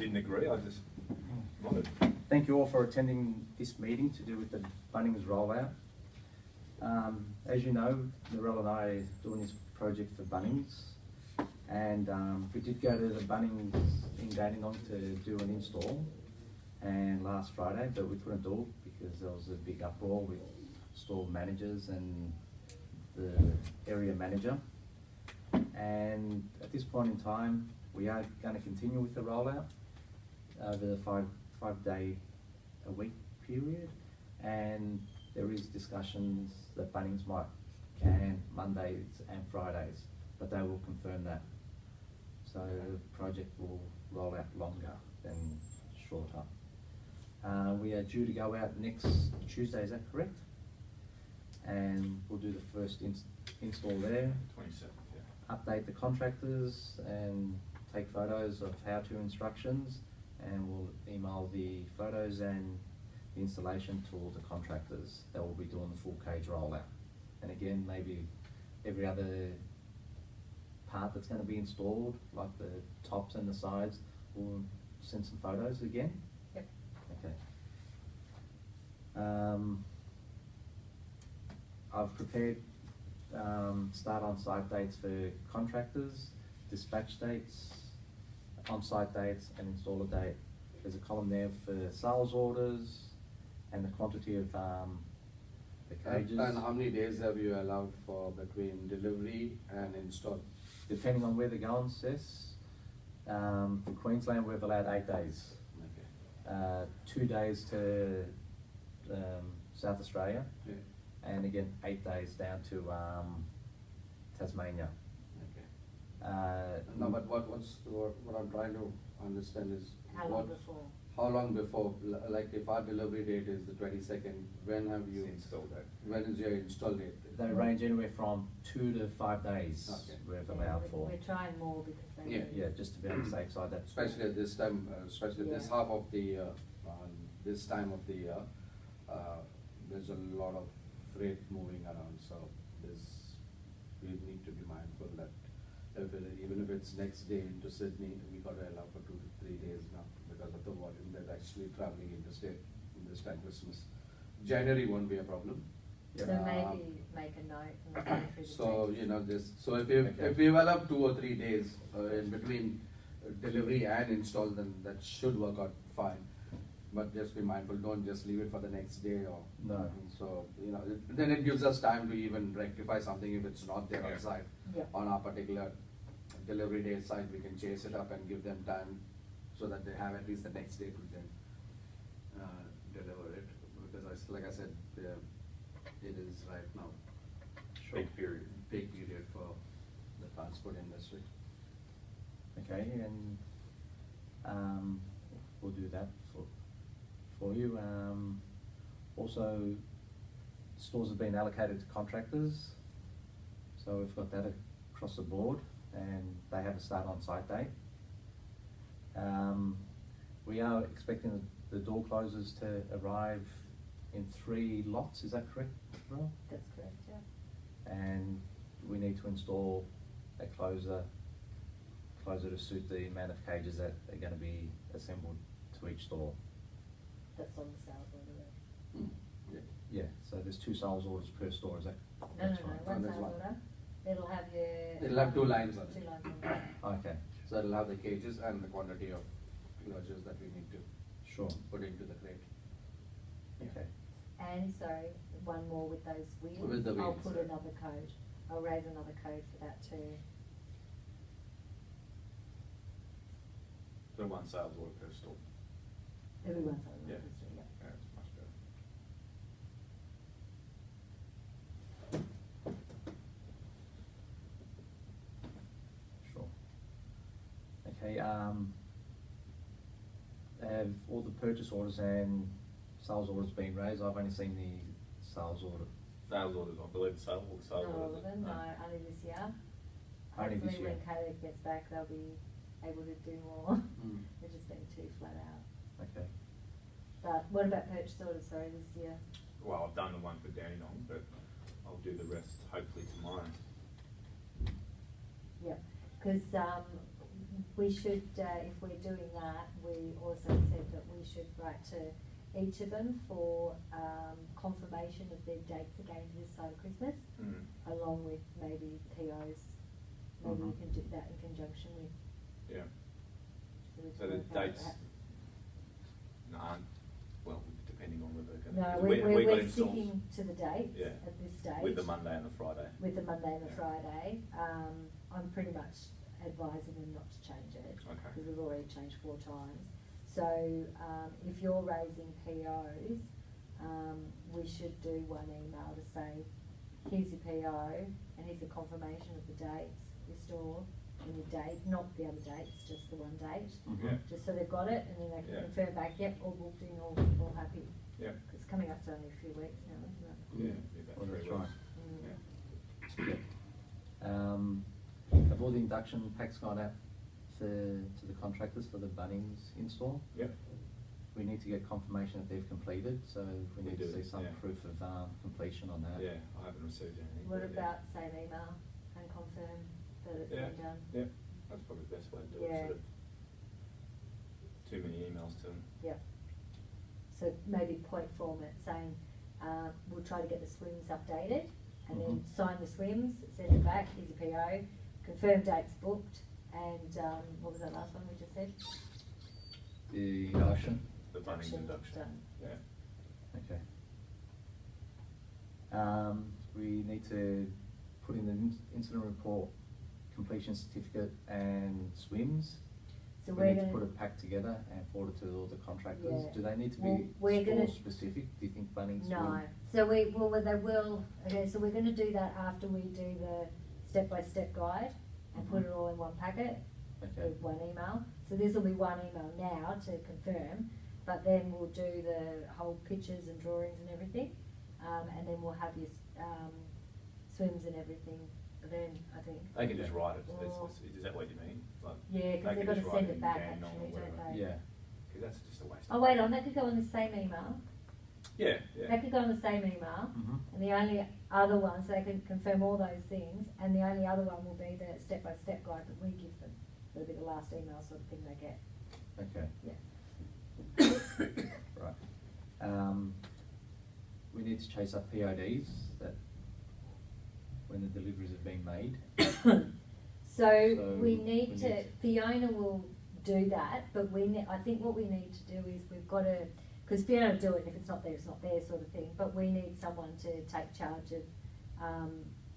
didn't agree, I just nodded. Thank you all for attending this meeting to do with the Bunnings rollout. As you know, Narelle and I are doing this project for Bunnings, and we did go to the Bunnings in Dandenong to do an install and last Friday, but we couldn't do it because there was a big uproar with store managers and the area manager. And at this point in time, we are going to continue with the rollout over the five day a week period, and there is discussions that Bunnings might can Mondays and Fridays, but they will confirm that. So the project will roll out longer than shorter. We are due to go out next Tuesday, is that correct? And we'll do the first install there. 27th, yeah. Update the contractors and take photos of how-to instructions, and we'll email the photos and the installation to all the contractors that will be doing the full cage rollout. And again, maybe every other part that's going to be installed, like the tops and the sides, we'll send some photos again. Yep. Okay. I've prepared start on site dates for contractors, dispatch dates, on-site dates and installer date. There's a column there for sales orders and the quantity of the cages. And how many days have you allowed for between delivery and install? Depending on where they're going, sis. For Queensland, we've allowed 8 days. Okay. 2 days to South Australia, Yeah. and again 8 days down to Tasmania. Okay. No, but what I'm trying to understand is How long before? How long before? Like if our delivery date is the 22nd, when have you installed that? When is your install date? They range anywhere from 2 to 5 days. Okay. We've allowed for. We're trying more because they Yeah. Yeah, just to be on the safe side. That's Especially at this time, especially this Yeah. half of the year, this time of the year, there's a lot of freight moving around, so we need to be mindful that even if it's next day into Sydney, we got to allow for 2 to 3 days now because of the volume that's actually traveling interstate in this time Christmas. January won't be a problem. So maybe make a note and go through the So dates. you know this. So if we allow 2 or 3 days in between delivery and install, then that should work out fine. But just be mindful. Don't just leave it for the next day or No. So you know, then it gives us time to even rectify something if it's not there on Yeah. site. Yeah. On our particular delivery day site, we can chase it up and give them time so that they have at least the next day to then deliver it. Because like I said, it is right now Peak period. peak period for the transport industry. okay, and we'll do that for you. Also, stores have been allocated to contractors, so we've got that across the board, and they have a start on site date. We are expecting the door closers to arrive in 3 lots, is that correct, Ron? That's correct, yeah. And we need to install a closer to suit the amount of cages that are going to be assembled to each store. That's on the sales order there. Yeah. Yeah, so there's 2 sales orders per store, is that? No, that's one Oh, there's sales one. order. It'll have your. It'll have 2 lines on it. 2 lines on it. Okay, So it'll have the cages and the quantity of closures that we need to sure, put into the crate. okay. And sorry, one more with those wheels. With the I'll wheels, put yeah. another code. I'll raise another code for that too. So 1 sales order per store. Everyone's on Yeah. yeah. Yeah, it's much better. Sure. Okay, have all the purchase orders and sales orders been raised? I've only seen the sales order. Sales orders, I believe sales Not all orders. of them, no, only this year. Only this Hopefully year. when Caleb gets back, they'll be able to do more. Mm. They've just been too flat out. Okay, But what about purchase orders, sorry, this year? Well, I've done the one for Dandenong, but I'll do the rest hopefully tomorrow. Yep, because we should, if we're doing that, we also said that we should write to each of them for confirmation of their dates again this side of Christmas, along with maybe POs. Maybe we can do that in conjunction with. Yeah. we So can the work out dates that. aren't, well, depending on whether they're No, going to. we're sticking to the dates Yeah. at this stage. With the Monday and the Friday. With the Monday and the Yeah. Friday. I'm pretty much advising them not to change it. Okay. Because we've already changed 4 times. So if you're raising POs, we should do one email to say, here's your PO and here's the confirmation of the dates, your store and your date, not the other dates, just the one date. Yeah. Just so they've got it and then they can Yeah. confirm back, yep, all booked in, all happy. Yeah. Because it's coming up to only a few weeks now, isn't it? Yeah, about Well, 3 that's weeks. right. Yeah. Have all the induction packs gone out to the contractors for the Bunnings install? Yep. We need to get confirmation that they've completed, so we We need to do, see some yeah. proof of completion on that. Yeah, I haven't received anything. What but about same email and confirm that it's Yeah. been done? Yeah, that's probably the best way to do it, Yeah. sort of. Too many emails to them. Yep. So maybe point format saying, we'll try to get the swims updated and then sign the swims, send it back, here's your PO, confirm dates booked, and what was that last one we just said? The induction. The Bunnings induction. Done. Yeah. Okay. We need to put in the incident report, completion certificate and swims. So We we're need to gonna. put a pack together and forward it to all the contractors. Yeah. Do they need to Well, be we're store gonna- specific? Do you think Bunnings No, will? so they will, okay, so we're gonna do that after we do the step-by-step guide and put it all in one packet Okay. with one email. So this will be one email now to confirm, but then we'll do the whole pictures and drawings and everything. And then we'll have your, swims and everything then, I think. They can just write it, Or- is that what you mean? Like, Yeah, they because they've can got to just write send it it in back Dandenong or actually, don't whatever. they? Yeah. Cause that's just a waste Oh, of wait time. on, that could go on the same email. Yeah, yeah. That could go on the same email, and the only other one, so they can confirm all those things, and the only other one will be the step-by-step guide that we give them. That'll be the last email sort of thing they get. Okay. Yeah. Right. We need to chase up PODs that when the deliveries have been made. So we we need to, need Fiona will do that, but I think what we need to do is we've got to, because Fiona will do it, and if it's not there, it's not there sort of thing, but we need someone to take charge of,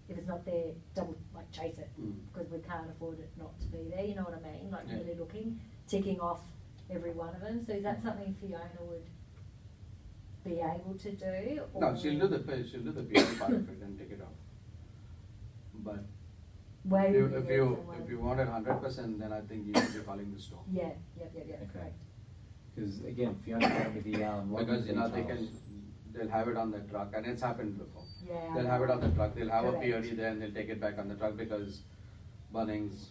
if it's not there, chase it, because we can't afford it not to be there, you know what I mean? Like Yeah. really looking, ticking off every one of them, so is that something Fiona would be able to do? No, or she'll do the PO part of it and take it off. But where if would we if get you, someone? if you want it 100%, then I think you should be calling the store. Yeah, Okay. correct. Because again, Fiona gave me the login Because, you know, details. they'll have it on the truck, and it's happened before. Yeah. They'll have it on the truck, they'll have a Correct. POD there, and they'll take it back on the truck because Bunnings,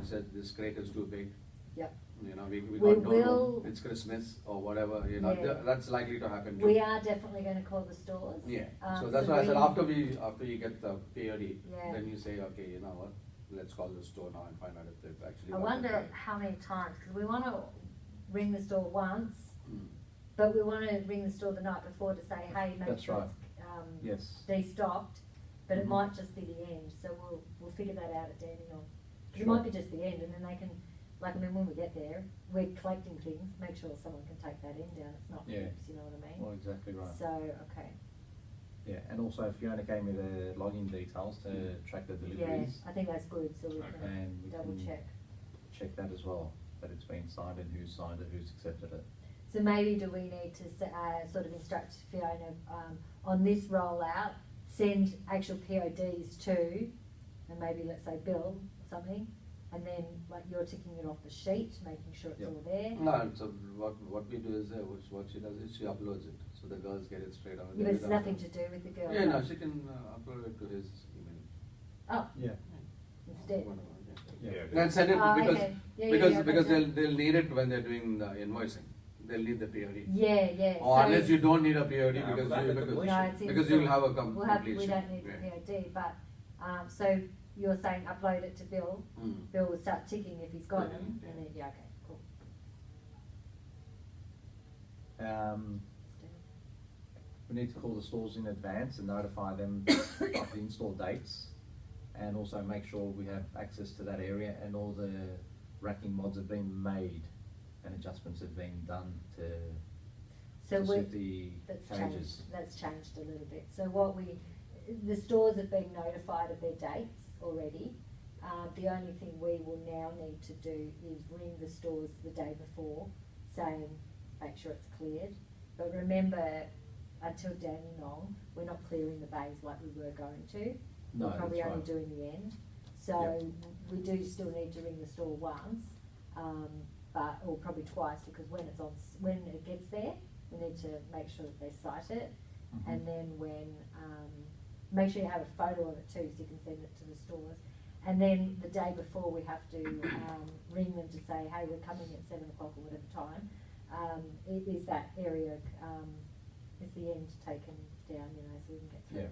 said this crate is too big. Yep. You know, we We got no room, will- it's Christmas or whatever, Yeah. that's likely to happen too. We are definitely gonna call the stores. Yeah, Um, so that's so why I said we- after you get the POD, Yeah. then you say, okay, you know what, let's call the store now and find out if they've actually. I got the wonder POD. how many times, because we wanna ring the store once, Mm. but we wanna ring the store the night before to say, hey, make That's sure right. it's, Yes. destocked, but it Mhm. might just be the end, so we'll figure that out at Dandenong. Cause it Sure. might be just the end, and then they can, when we get there, we're collecting things, make sure someone can take that end down, it's not Yeah. heaps, you know what I mean? Well, exactly right. So, okay, Yeah, and also Fiona gave me the login details to track the yeah, deliveries. I think that's good, so we Okay. can And we double can check. check that as well, that it's been signed and who's signed it, who's accepted it. So maybe do we need to sort of instruct Fiona on this rollout, send actual PODs to, and maybe let's say Bill or something, and then like you're ticking it off the sheet, making sure it's Yep. all there. No, so what we do is, what she does is she uploads it, so the girls get it straight away. Yeah, but it's nothing to do with the girl. Yeah, no, she can upload it to his email. Oh, Yeah. instead. Whatever, yeah. Yeah. And send it Oh, because, okay. Yeah, because okay. they'll need it when they're doing the invoicing, they'll need the POD. Yeah. Or So- unless you don't need a POD No, but the completion. No, it's in because you'll store. have a We completion. don't need the Yeah. POD, but, so you're saying upload it to Bill. Mm. Bill will start ticking if he's got Yeah, them, yeah. and then, yeah, okay, cool. We need to call the stores in advance and notify them of the install dates, and also make sure we have access to that area and all the racking mods have been made and adjustments have been done to suit the cages. That's changed a little bit. So the stores have been notified of their dates already. The only thing we will now need to do is ring the stores the day before, saying, make sure it's cleared. But remember, until Dandenong, we're not clearing the bays like we were going to. No, We're probably that's only right. doing the end. So we do still need to ring the store once, or probably twice, because when it gets there, we need to make sure that they cite it. Mhm. And then make sure you have a photo of it too, so you can send it to the stores. And then the day before, we have to ring them to say, hey, we're coming at 7 o'clock or whatever time. Is that area, is the end taken down, so we can get through? Yeah.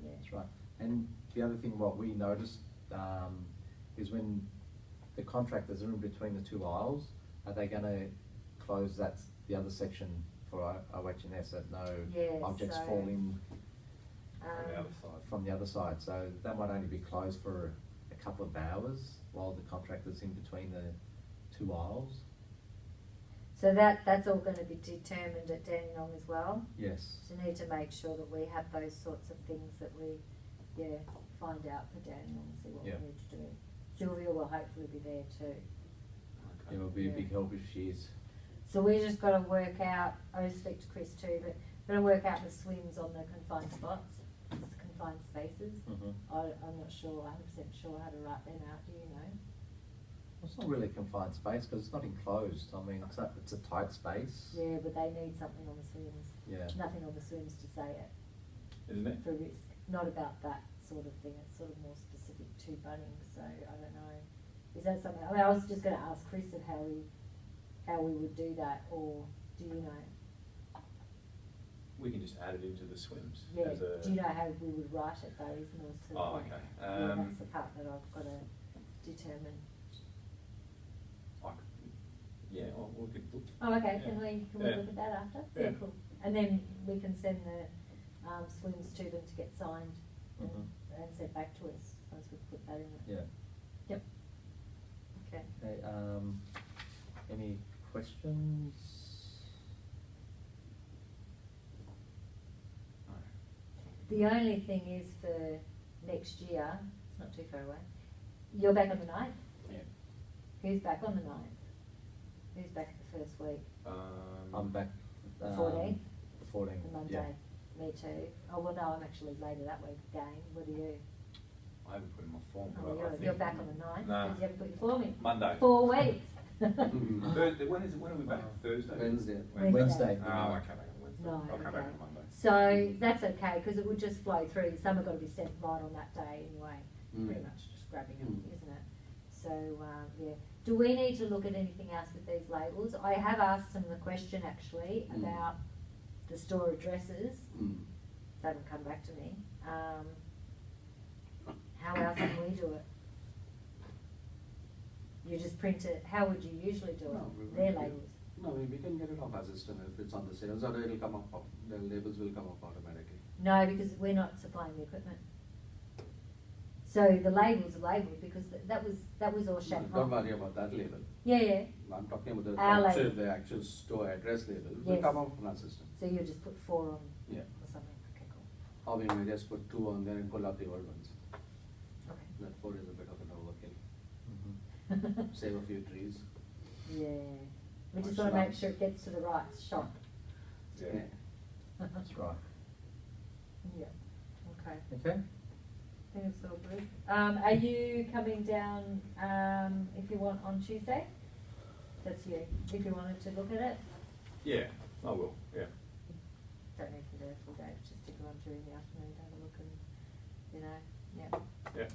Yeah. That's right. And the other thing, what we noticed is when the contractors are in between the two aisles, are they going to close the other section for OH&S that no Yes, objects so, fall in On the other side. from the other side? So that might only be closed for a couple of hours while the contractor's in between the two aisles. So that's all going to be determined at Dandenong as well. Yes. So we need to make sure that we have those sorts of things that we, find out for Dandenong and see what we need to do. Sylvia will hopefully be there too. It will be a big help if she is. So we just got to work out, I speak to Chris too, but we're going to work out the swims on the confined spots, confined spaces. Mm-hmm. I'm not sure, 100% sure how to write them out, do you know? It's not really a confined space because it's not enclosed. I mean, it's a tight space. Yeah, but they need something on the swims. Yeah. Nothing on the swims to say it. Isn't it? For risk, not about that sort of thing, it's sort of more specific to Bunnings, so I don't know. Is that something, I was just gonna ask Chris of how we would do that, or do you know? We can just add it into the swims. Yeah, As a, do you know how we would write it though, is more sort of Oh, like, okay. yeah, that's the part that I've gotta determine. we could look. Oh, okay, Yeah. can we Yeah. look at that after? Yeah. Cool. And then we can send the swims to them to get signed and, Mhm. and sent back to us once we put that in it. Yeah. Yep. Okay. Okay, any questions? The only thing is for next year, it's not too far away, you're back on the 9th? Yeah. Who's back on the 9th? Who's back the first week? I'm back. The 14th? The 14th. The Monday? Me too. Oh, well, no, I'm actually later that week again. What are you? I haven't put in my form. Oh, but I think you're back on the 9th? No. Because you haven't put your form in? Monday. 4 weeks. Thursday, when are we back? Thursday? Wednesday. Wednesday. Oh, okay, back on Wednesday. No, I'll come okay. back on Monday. So that's okay, because it would just flow through. Some are going to be sent right on that day anyway. Pretty much just grabbing them, isn't it? So, yeah. Do we need to look at anything else with these labels? I have asked them the question actually about the store addresses. They haven't come back to me. How else can we do it? You just print it. How would you usually do it? No, we Their will. labels. No, we can get it off our system if it's on the sales order. It'll come up. The labels will come up automatically. No, because we're not supplying the equipment. So the labels are labelled because that was all champagne. Don't worry about that label. Yeah, yeah. I'm talking about the Our actual, label. the actual store address label will Yes. come up on our system. So you just put 4 on Yeah. or something. Okay, cool. Or we may just put 2 on there and pull out the old ones. Okay. That 4 is a bit of an overkill. Mhm. Save a few trees. Yeah. We just Or want to make shrubs. sure it gets to the right shop. Yeah. That's right. Yeah. Okay. Okay. I think it's all good. Are you coming down if you want on Tuesday? That's you. If you wanted to look at it, Yeah, I will, yeah. don't need to do a full day, just to go on through in the afternoon, have a look and, yeah. Yeah.